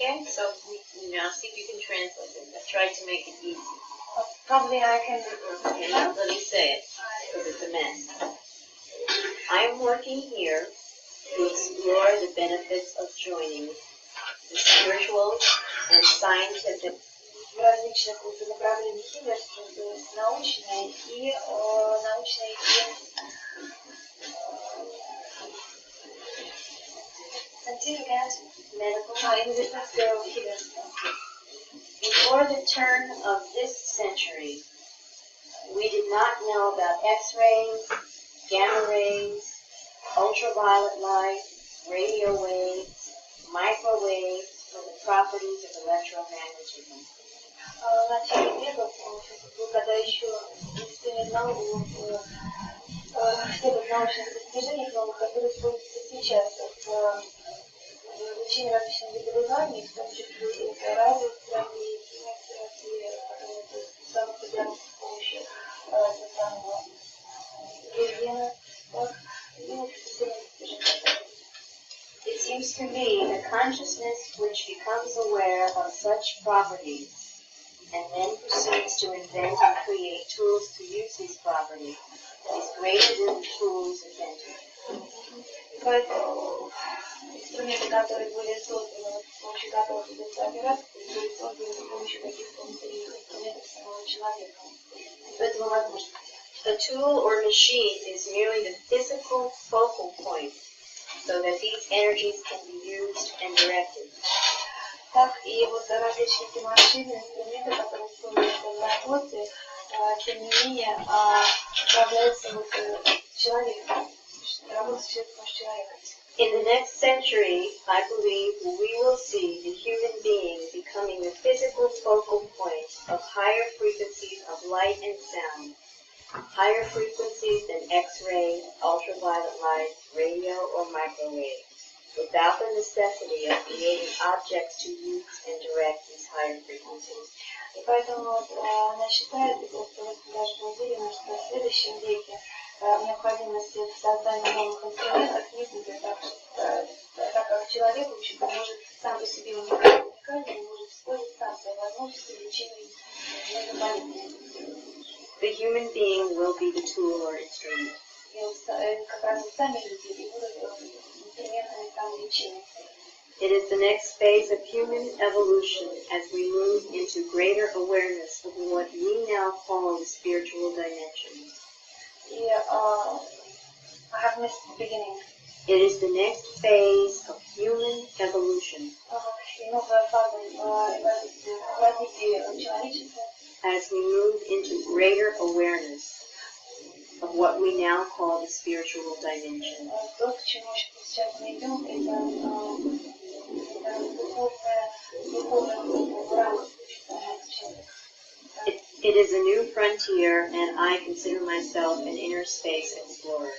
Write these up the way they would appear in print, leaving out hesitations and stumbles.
Okay, so now see if you can translate it. I tried to make it easy. Probably I can. Okay, now let me say it, because it's a mess. I am working here to explore the benefits of joining the spiritual and scientific Различных направлений химерства, то есть научной и medical химерства. Before the turn of this century, we did not know about X-rays, gamma rays, ultraviolet light, radio waves, microwaves, or the properties of electromagnetism. В начале веков, когда еще в научных достижениях новых, которые используются сейчас в изучении различных заболеваний, в том числе и радиотерапии, химиотерапии, самоподдержки с помощью самого рентгена, It seems to me the consciousness which becomes aware of such properties and then proceeds to invent and create tools to use these properties is greater than the tools invented. Поэтому инструменты, которые были созданы, с помощью которых идется операция, были созданы с помощью каких-то внутренних инструментов самого человека. Поэтому возможно. A tool or machine is merely the physical focal point so that these energies can be used and directed. Так и вот различные машины, инструменты, которые используются в работе, тем не менее, управляются человеком, работают с человеком. In the next century, I believe we will see the human being becoming the physical focal point of higher frequencies of light and sound, higher frequencies than X-ray, ultraviolet light, radio, or microwave, without the necessity of creating objects to use and direct these higher frequencies. И поэтому она считает, и просто даже уверена, что в следующем веке необходимости в создании новых инструментов не будет, так как человек, в общем-то, может сам по себе уникальный, может использовать сам свои возможности в лечении многих болезней. The human being will be the tool or instrument. И как раз сами люди будут инструментами самолечения. It is the next phase of human evolution as we move into greater awareness of what we now call the spiritual dimension. I have missed the beginning. It is the next phase of human evolution as we move into greater awareness of what we now call the spiritual dimension. It is a new frontier, and I consider myself an inner space explorer.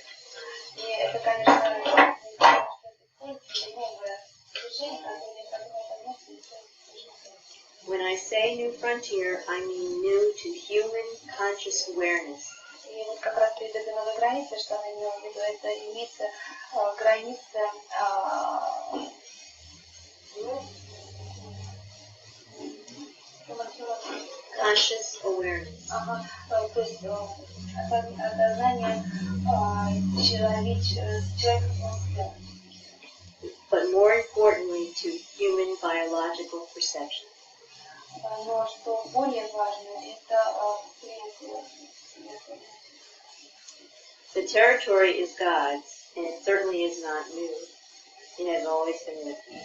When I say new frontier, I mean new to human conscious awareness. И вот как раз перед этой новой границей, что она имела в виду, это имеется граница conscious awareness. То есть осознание человеческого. But more importantly, to human biological perception. Но что более важно, это восприятие. The territory is God's, and it certainly is not new. It has always been with me.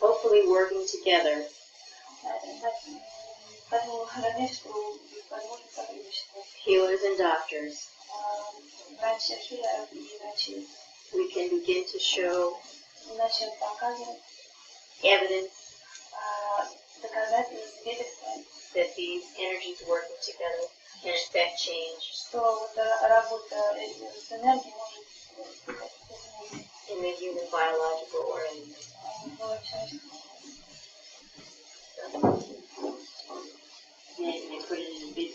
Hopefully working together, healers and doctors, we can begin to show evidence that these energies working together can affect change in the human biological organism. And put it in a big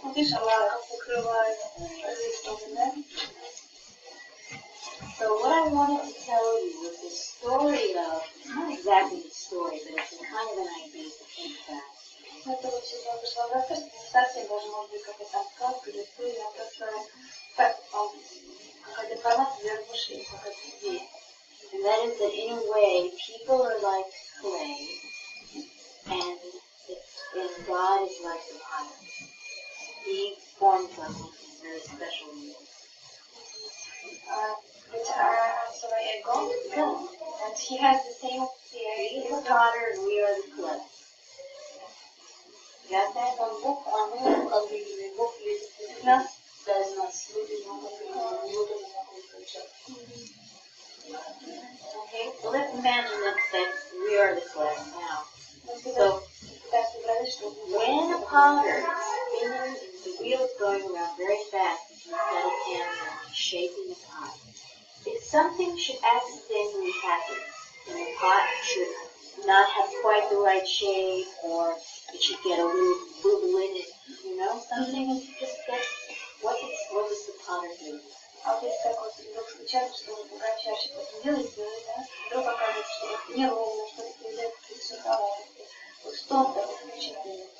Ну, видишь, она как покрывает листом, да? So what I wanted to tell you was the story of, not exactly the story, but it's a kind of an idea to think about. Это вот сегодня пришла рассказ, не совсем даже может быть какая-то сказка или история, а просто так, какая-то информация для размышлений, какая-то идея. And that is that in a way, people are like clay, and God is like the potter. He forms us in these very special ways. So I go, and he has the same theory. He is the potter, and we are the clay. Got that? Бог, а мы как бы Бог есть в нас, даже нас люди Okay, so let's imagine that we are the clay now. So when a potter is spinning, the wheel is going around very fast, and the metal hands are shaping the pot. If something should accidentally happen, and the pot should not have quite the right shape, or it should get a little bubble in it, you know, something just gets, what does the potter do? А вот если так вот вдруг случается, что вы чаще это делаете, да, вдруг оказывается, что вот неровно, что-то произойдет, и все халатно. Вот что он там включает?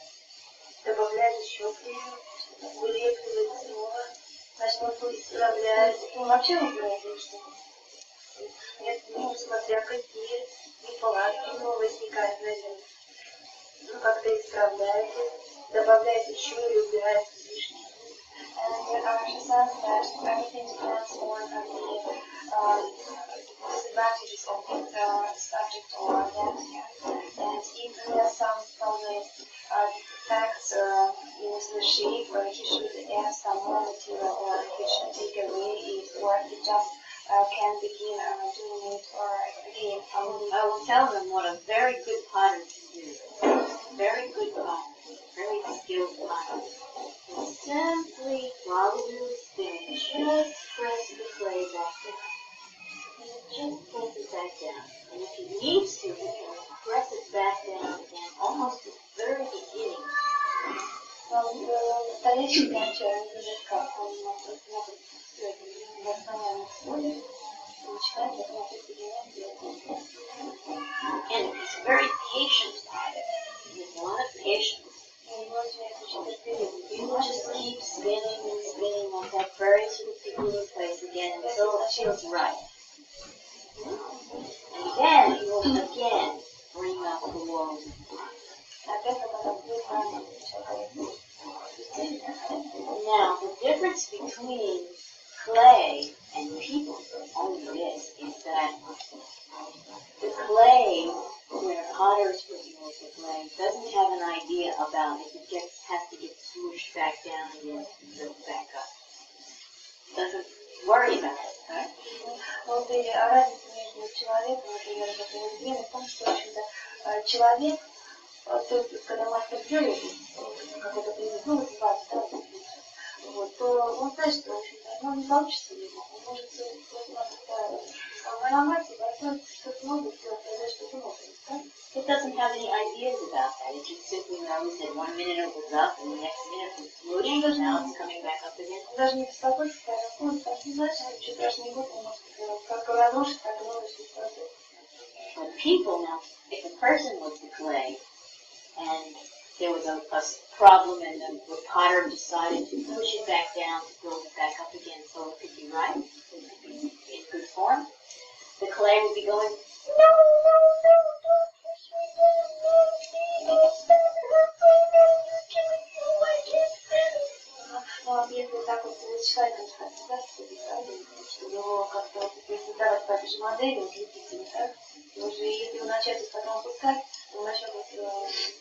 Добавляет еще клею, вылепливает снова, значит, он то исправляет. Он вообще выбирает что-то. Нет, ну, смотря какие неполадки у него возникают на земле. Ну, как-то исправляет, добавляет еще или убирает излишнее. And she says that everything depends on the disadvantages of the subject or identity. And if there are some probably defects in the shape, he should add some more material, or he should take away it, or he just can begin doing it or again. I will tell them what a very good potter can do. Very good potter, very skilled potter. Simply, while the wheel is spinning, just press the clay back down. Just press it back down. And if he needs to, he can press it back down again, almost at the very beginning. Настоящий начальник уже как он может в основном входит, начинает And he's a very patient potter. He has a lot of patience. He will just keep spinning and spinning at that very sort of beginning place again until it feels right. And again, he will again bring up the walls. Now, the difference between clay and people is only this, is that the clay, where potter is working with the clay, doesn't have an idea about if it has to get smooshed back down again and built back up. Doesn't worry about it, right? Вот и разница между человеком, например, который изменит, в том, что, в общем-то, человек, тот, когда мастер делает какой-то предмет, ну, вызывает, да, вот, то он знает, что, в общем-то, оно не получится его. Он может наломать и построить что-то новое, сделать что-то новое, да? It doesn't have any ideas about that. It just simply knows that 1 minute it was up and the next minute it was floating, and now it's coming back up again. Даже не беспокойтесь, скажем, он так не знает, что ничего страшного не будет, он может как разрушить, так и новое что-то. But people now, if a person was the clay and there was a problem and the potter decided to push it back down to build it back up again so it could be right, it could be in good form, the clay would be going, no, don't push me down, Но если так вот человек что его как-то, если давать по этой же модели, удлинительно, так, и уже если его начать потом опускать, то он начнет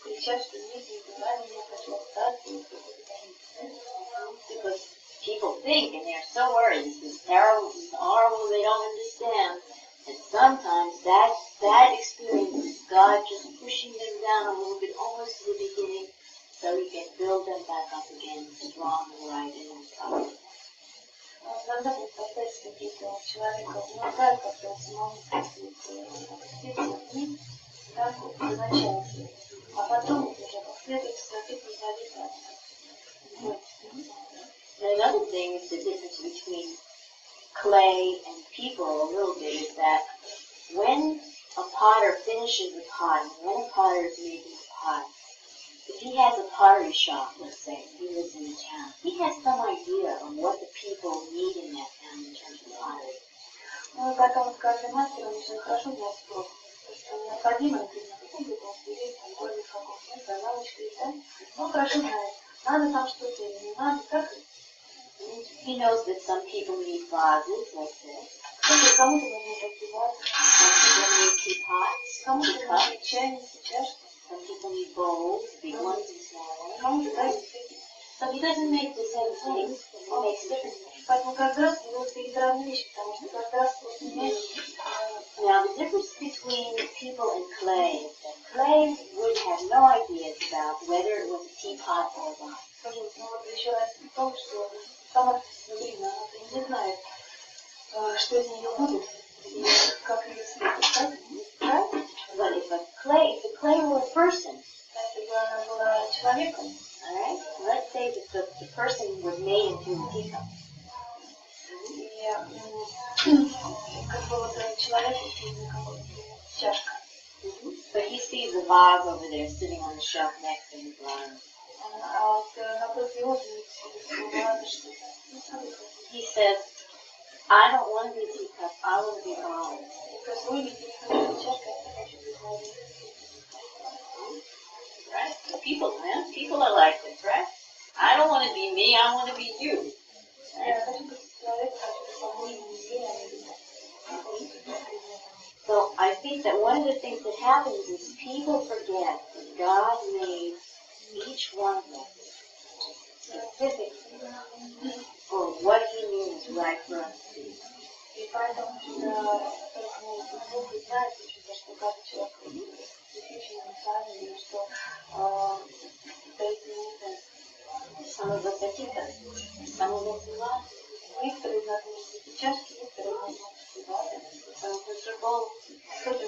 кричать, что нет, я хочу опускать. Because people think, and they're so worried, this is terrible, this is horrible, they don't understand. And sometimes that experience is God just pushing them down a little bit, almost to the beginning, so He can build them back up again, strong and right and empowered. Иногда представляете, какие-то человека вынуждают как-то самому спуститься вниз, так вот изначально, а потом уже последует стратегию зависимости. And another thing is the difference between clay and people a little bit is that when a potter finishes a pot, when a potter is making a pot, if he has a pottery shop, let's say, he lives in a town, he has some idea of what the people need in that town in terms of pottery. Ну, потом каждый мастер, он очень хорошо знает спрос. То, что необходимо, например, на каком-то консерве, там, более в каком-то месте, лавочка и так. Он хорошо знает, надо там что-то или не надо, как. He knows that some people need vases like this. Кому-то нужны такие вазы, Some people need teapots, кому-то teacups. нужны чайники, чашки, Some people need bowls, big ones and small ones. кому-то дают. So he doesn't make the same things, he makes different things. Поэтому каждый раз его перед разные вещи, потому что каждый раз просто меняется. Now the difference between people and clay is that clay would have no ideas about whether it was a teapot or a vase. Скажите, ну вот еще раз в том, что сама глина, она не знает, что из нее будет и как ее встретить, да? But if the clay were a person, Если бы она была человеком, all right, let's say that the person was made into a teacup. и как бы вот человек, какой-то чашка. But he sees a vase over there sitting on the shelf next to his vase. А вот напротив его надо что-то. He says, I don't want to be a teacup, I want to be a vase. И то есть вы видите, чашка, я хочу быть вазой. Right? People are like this, right? I don't want to be me, I want to be you. Я хочу быть человеком, хочу быть собой, не себе, а не быть. So I think that one of the things that happens is people forget that God made each one of us specifically for what He knew was right for us to do. И поэтому, Бог знает, что каждый человек специфичен, уникален, и что стоит ему. Some of us are teachers, some of us are not. Некоторые из нас могут быть чашки, некоторые из нас могут быть вазы, футбол, кто-то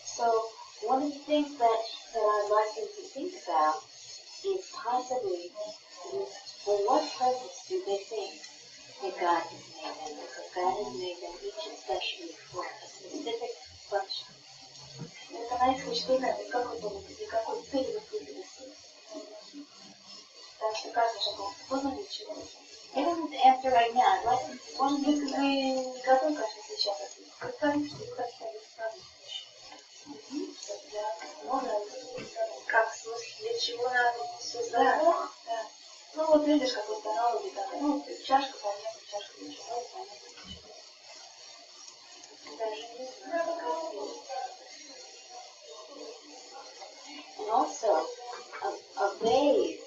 So one of the things that I'd like them to think about is possibly for what purpose do they think that God has made them? Because God has made them each especially for a specific function. это на их мечтание, и какой цели вы выделили. Так что каждый шаг создан для чего. You don't have to answer right now. I'd like them to Может быть, вы не готовы, конечно, сейчас ответить. Представьте, что вы хотите ответить как в смысле, для чего надо создать? Да. Ну вот видишь, какой-то аналогия такая. Ну, чашка, понятно, чашка для чего, понятно, для чего. Даже не знаю. And also, a vase,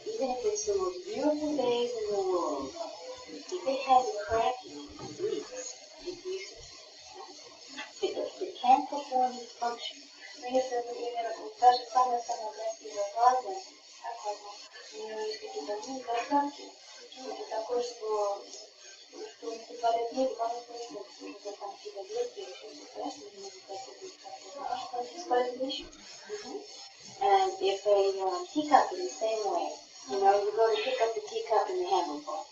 even if it's the most beautiful vase in the world, if it has a crack in it, it leaks. It's useless. It can't perform its function. Но если, например, даже самая-самая красивая ваза, у нее есть какие-то недостатки, это такое, что не позволяет ей выполнять свою функцию. Уже там какие-то ветки, еще что-то, не может быть как-то бесполезная вещь. And if a teacup is the same way, you go to pick up the teacup and the handle falls.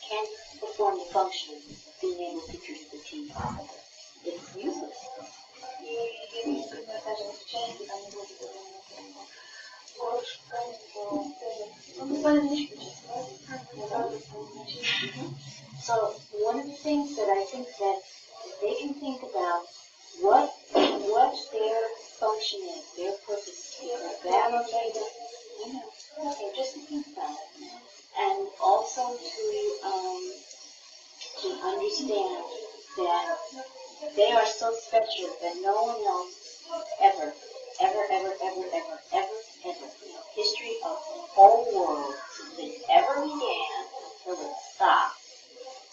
Can't perform the function of being able to drink the tea. It's useless. И, например, даже в чайнике там не будет горошек, то бесполезная вещь получится. So one of the things that I think that they can think about what their function is, their purpose is, that okay, just to think about it, and also to understand that they are so special that no one else ever, history of the whole world since it ever began until it stopped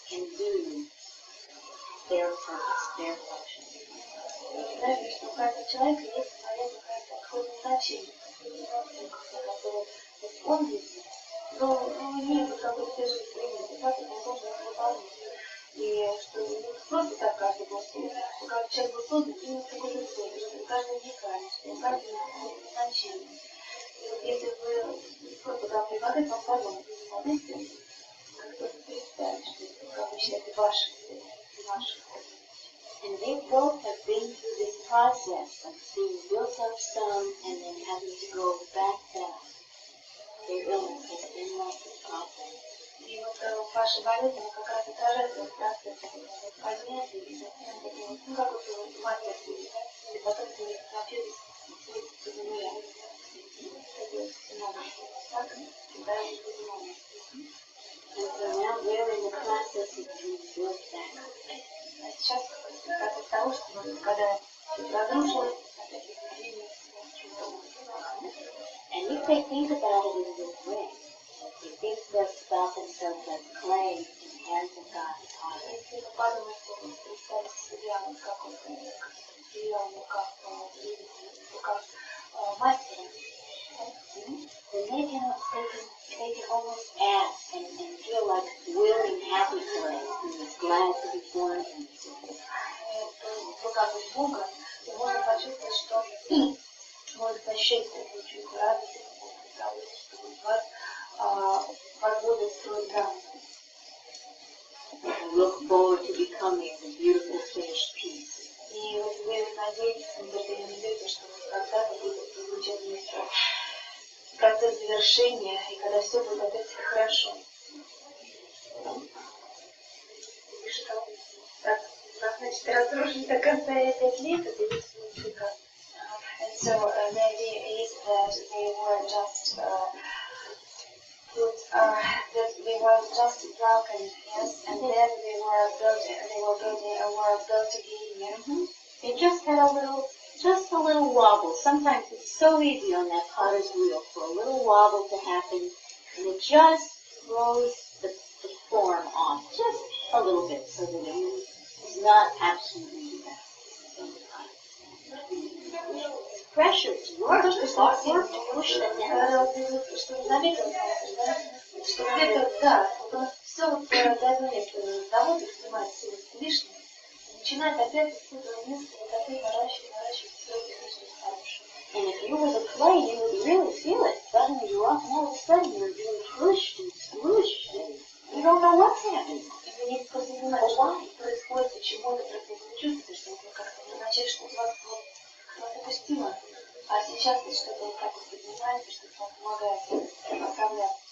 can do their purpose, their function. Знаете, что у каждого человека есть своя какая-то отходное значение. Он есть, но нет какой-то свежей времени, он должен это выполнять. И что не просто так каждый год, что каждый каждый уникален, что у каждого значение. И вот если вы туда предлагать, вам подумать, смотрите, как только представить, что это обычно это ваше. And they both have been through this process of being built up some and then having to go back down. Their illness has been like this process. И вот ваша болезнь, она как раз отражает этот процесс поднятия и затем таким, ну как вот мастер, и потом ты научились светиться за нуля. Это много. Так, да, это много. And so now we're in the process of being built back up. А сейчас процесс того, что вот, когда все разрушилось, опять двинулось, And if they think about it in this way, they think about themselves as clay in the hands of God's potter. Если вы подумаете, представьте себя как вот деревянную рукав мастера, Then they can almost act and feel like willing, happy clay who is glad to be formed into. в руках Бога, и можно почувствовать, что может ощущать такую чувство радости, что вас позволит строить рамки. Look forward to becoming the beautiful finished piece. И вот вы надеетесь, надеете, что когда-то будет замечательный процесс завершения, и когда все будет опять хорошо. Значит, разрушить до конца 5 лет, это единственный приказ. And so the idea is that they were just that they were just broken, yes, and then they were built again. Mm-hmm. They just had just a little wobble. Sometimes it's so easy on that potter's wheel for a little wobble to happen, and it just throws the form off just a little bit so that it is not absolutely the best. Pressure to work, there's a lot of work to push that down. Что заметил, что где-то, да, вот все вот давление того, что снимает все лишнее, начинает опять с этого места вот опять наращивать все это хорошее. And if you were the clay, you would really feel it. Suddenly you're up, and all of a sudden you're being pushed and squished, and you don't know what's happening. И вы не понимаете, что происходит, почему это происходит. Вы чувствуете, что вы как-то вначале, что вас опустило, а сейчас вот что-то вот так вот поднимаете, что-то вам помогает оправляться.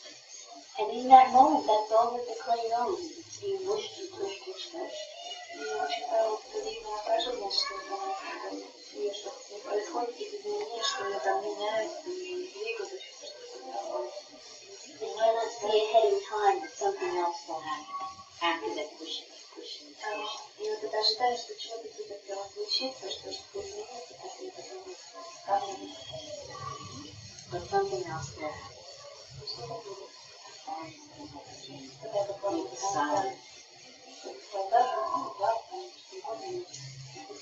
And in that moment, that's all that the clay knows. It's being pushed and pushed and pushed. И очень удивительно поражение, что что происходит какие-то изменения, что я там меняюсь, и двигаюсь, что-то такое. They cannot see ahead in time that something else will happen after that pushing. И вот это ожидание, что чего-то где-то случится, что что-то изменится, после этого ставлено. But something else will happen. Что-то будет. Это солдат, да,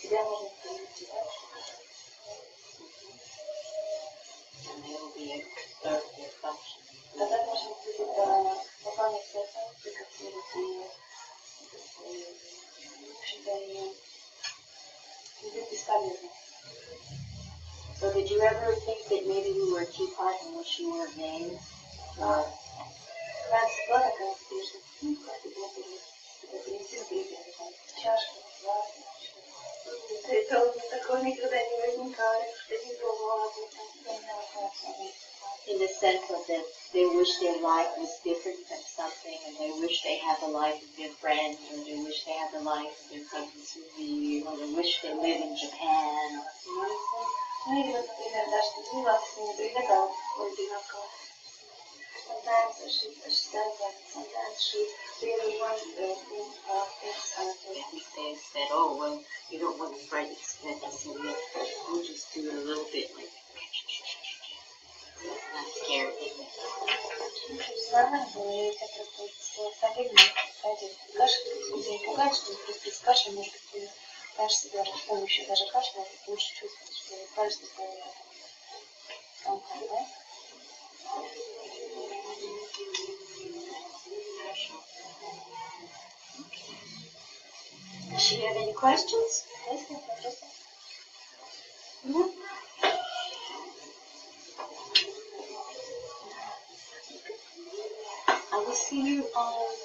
себя можно привести дальше. And they will be able to start their function. Тогда можно будет выполнять свои функции, как и в общем-то, и быть бесполезным. So did you ever think that maybe you were a teapot and wish you were a vase? Or Раньше была такая успешность, как это было принести например, чашку, глаз, это у меня такого никогда не возникало, что не пробовала об этом. in the sense of that they wish their life was different from something, and they wish they had the life of their friends, or they wish they had the life of their cousin Susie, or they wish they lived in Japan. Ну или вот, например, даже не вас не прилетал в одинаково. Sometimes she said that sometimes she really wants things They said, oh, well, you don't want to write expenses, so we'll just do it a little bit like that's not scary. Нормально было, я это просто солидно ходить. Каша, если не пугать, что просто из каши, может быть, ты дашь себе с помощью даже каши, ты лучше чувствуешь, что ты кажется, что да? Does she have any questions? Есть ли вопросы? I will see you on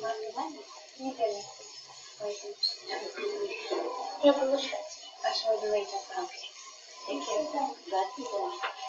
Monday. Неделю. Я буду ждать. Аж вы думаете, Okay. Thank you. До свидания.